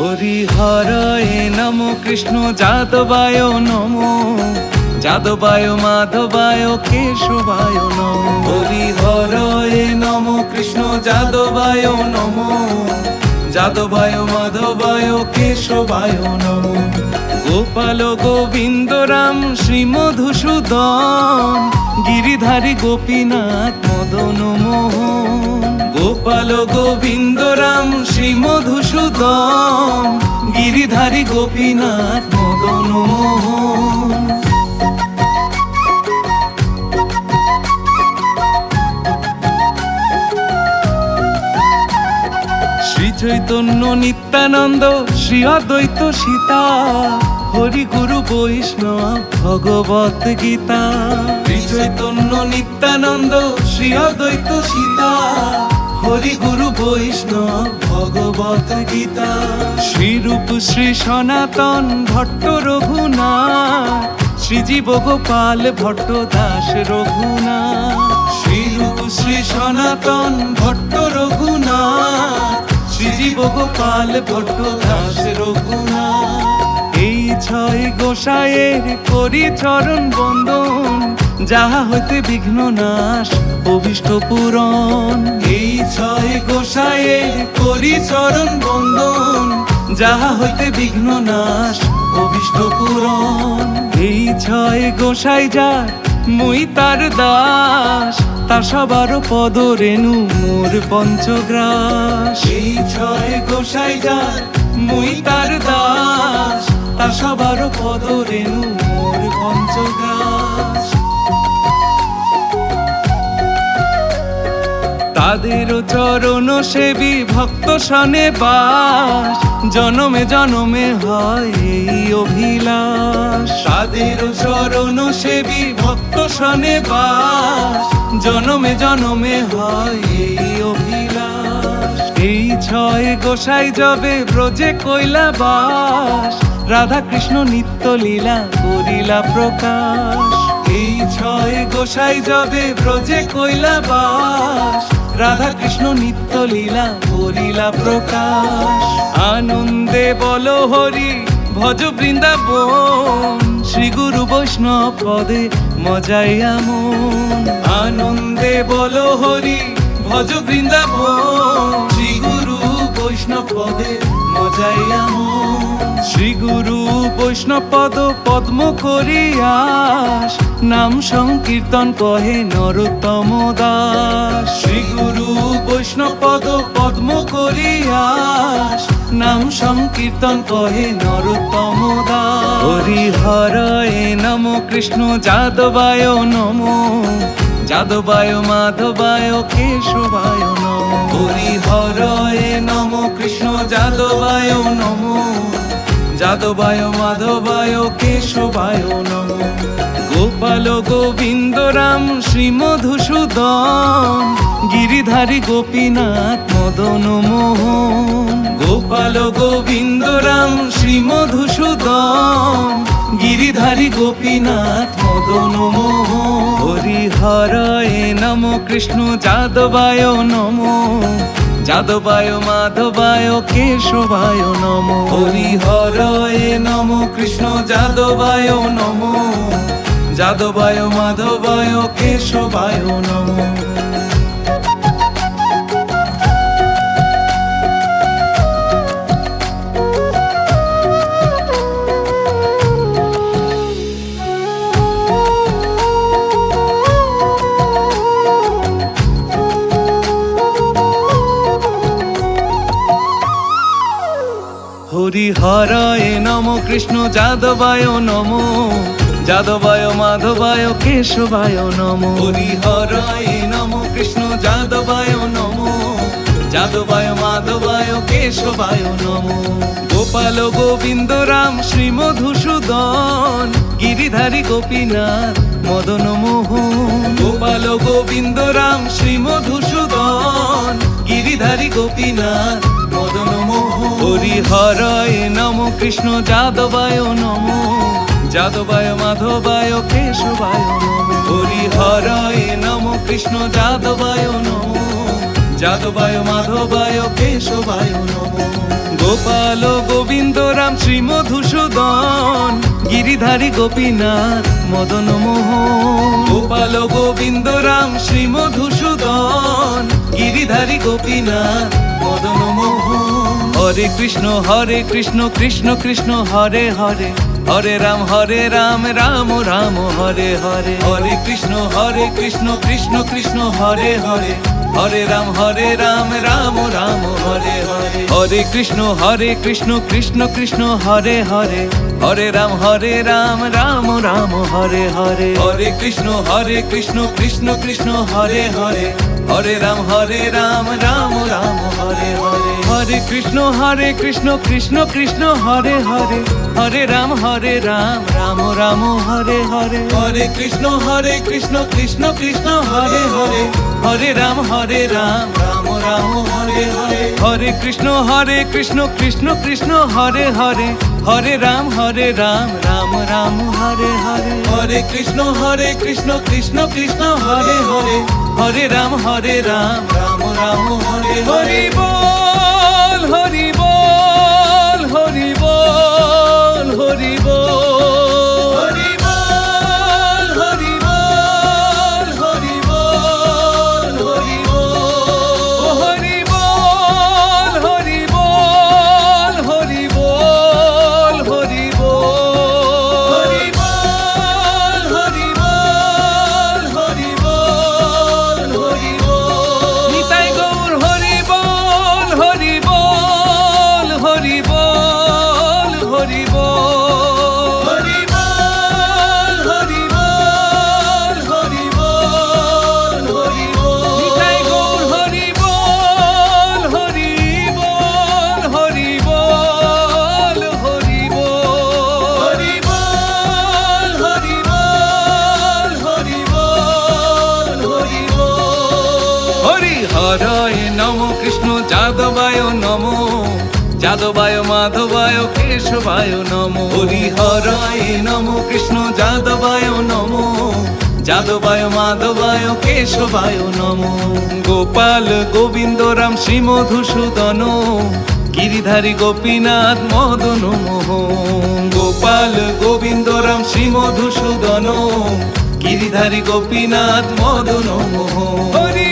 হরিহরায় নমো কৃষ্ণ যাদবায় নমো, যাদবায় মাধবায় কেশবায় নমো। হরিহরায় নমো কৃষ্ণ যাদবায় নমো, যাদবায় মাধবায় কেশবায় নমো। গোপাল গোবিন্দ রাম শ্রী মধুসূদন, গিরিধারী গোপীনাথ মদন মোহন। গোপাল গোবিন্দ রাম শ্রী মধুসূদন, গিরিধারী গোপীনাথ মদন মোহন। শ্রী চৈতন্য নিত্যানন্দ শ্রী অদ্বৈত সীতা, হরি গুরু বৈষ্ণব ভগবত গীতা। শ্রী চৈতন্য নিত্যানন্দ শ্রী অদ্বৈত সীতা, হরি গুরু বৈষ্ণব ভগবত গীতা। শ্রীরূপ শ্রী সনাতন ভট্ট রঘুনাথ, শ্রীজীব গোপাল ভট্ট দাস রঘুনাথ। শ্রীরূপ শ্রী সনাতন ভট্ট রঘুনাথ, শ্রীজীব গোপাল ভট্ট দাস রঘুনাথ। এই ছয় গোসাইয়ের করি চরণ বন্দন, যাহা হইতে বিঘ্ন নাশ অভীষ্ট পূরণ। এই ছয় গোসাইয়ের করি চরণ বন্দন, যাহা হইতে বিঘ্ন নাশ অভীষ্ট পূরণ। এই ছয় গোসাই যার মুই তার দাস, তার সবার পদ রেণু মোর পঞ্চগ্রাস। এই ছয় গোসাই যার মুই তার দাস, তার সবার পদ রেণু মোর পঞ্চগ্রাস। তাদের চরণ সেবী ভক্ত সনে বাস, জনমে জনমে হয় এই অভিলাষ। তাদের চরণ সেবী ভক্ত সনে বাস, জনমে জনমে হয় এই অভিলাষ। এই ছয় গোসাই যবে ব্রজে কইলা বাস, রাধা কৃষ্ণ নিত্য লীলা করিলা প্রকাশ। এই ছয় গোসাই যবে ব্রজে কইলা বাস, রাধা কৃষ্ণ নিত্য লীলা করিলা প্রকাশ। আনন্দে বল হরি ভজ বৃন্দাবন, শ্রী গুরু বৈষ্ণব পদে মজাইয়া মন। আনন্দে বল হরি ভজ বৃন্দাবন, শ্রী গুরু বৈষ্ণব পদে মজাইয়া মন। শ্রী গুরু বৈষ্ণব পদ পদ্ম করিয়াস, নাম সংকীর্তন কহে নরোত্তম দাস। শ্রী গুরু বৈষ্ণব পদ পদ্ম করিয়াস, নাম সংকীর্তন কহে নরোত্তম দাস। হরিহরায় নমো কৃষ্ণ যাদবায় নমো, যাদবায় মাধবায় কেশবায় নমো। হরিহরায় নমো কৃষ্ণ যাদবায় নমো, যাদবায় মাধবায় কেশবায় নমো। গোপাল গোবিন্দ রাম শ্রী মধুসূদন, গিরিধারী গোপীনাথ মদন মোহন। গোপাল গোবিন্দ রাম শ্রী মধুসূদন, গিরিধারী গোপীনাথ মদন মোহন। হরিহরায় নমো কৃষ্ণ যাদবায় নমো, যাদবায় মাধবায় কেশবায় নমো। হরিহরায় নমো কৃষ্ণ যাদবায় নমো, যাদবায় মাধবায় কেশবায় নমো। হরিহরায় নমো কৃষ্ণ যাদবায় নমো, যাদবায় মাধবায় কেশবায় নমো। হরিহরায় নমো কৃষ্ণ যাদবায় নমো, যাদবায় মাধবায় কেশবায় নমো। গোপাল গোবিন্দ রাম শ্রী মধুসূদন, গিরিধারী গোপীনাথ মদন মোহন। গোপাল গোবিন্দ রাম শ্রী মধুসূদন, গিরিধারী গোপীনাথ মদন মোহন। হরিহরায় নমো কৃষ্ণ যাদবায় নমো, যাদবায় মাধবায় কেশবায় নমো। হরিহরায় নমো কৃষ্ণ যাদবায় নমো, যাদবায় মাধবায় কেশবায় নমো। গোপাল গোবিন্দ রাম শ্রী মধুসূদন গিরিধারী গোপীনাথ মদন মোহন। গোপাল গোবিন্দ রাম শ্রী মধুসূদন গিরিধারী গোপীনাথ মদন মোহন। হরে কৃষ্ণ কৃষ্ণ কৃষ্ণ হরে হরে, হরে রাম রাম রাম হরে হরে। হরে কৃষ্ণ কৃষ্ণ কৃষ্ণ হরে হরে, হরে রাম রাম রাম হরে হরে। হরে কৃষ্ণ কৃষ্ণ কৃষ্ণ হরে হরে, হরে রাম রাম রাম হরে হরে। হরে কৃষ্ণ কৃষ্ণ কৃষ্ণ হরে হরে, হরে রাম রাম রাম হরে হরে। হরে কৃষ্ণ কৃষ্ণ কৃষ্ণ হরে হরে, হরে রাম রাম রাম হরে হরে। হরে কৃষ্ণ কৃষ্ণ কৃষ্ণ হরে হরে, হরে রাম রাম রাম হরে হরে। হরে কৃষ্ণ কৃষ্ণ কৃষ্ণ হরে হরে, হরে রাম রাম রাম হরে হরে। হরে কৃষ্ণ কৃষ্ণ কৃষ্ণ হরে হরে, হরে রাম রাম রাম হরে হরি বল হরি বল হরি বল হরি বল হরি বল হরি বল হরি বল হরি বল হরি বল হরি বল হরি বল হরি বল হরি বল হরি বল হরি বল হরি বল। নিতাই গৌর হরি বল হরি বল হরি বল হরি বল হরি বল হরি বল হরি বল হরি বল। নিতাই গৌর হরি বল হরি বল হরি বল হরি বল হরি বল হরি বল হরি বল হরি বল। হরি হরায় নম কৃষ্ণ যাদবায় নমো, যাদবায় মাধবায় কেশবায় নমো। হরি হরায় নম কৃষ্ণ যাদবায় নমো, যাদবায় মাধবায় কেশবায় নমো। গোপাল গোবিন্দ রাম শ্রী মধুসূদন গিরিধারী গোপীনাথ মদন মোহন। গোপাল গোবিন্দ রাম শ্রী মধুসূদন গিরিধারী গোপীনাথ মদন মোহন। হরি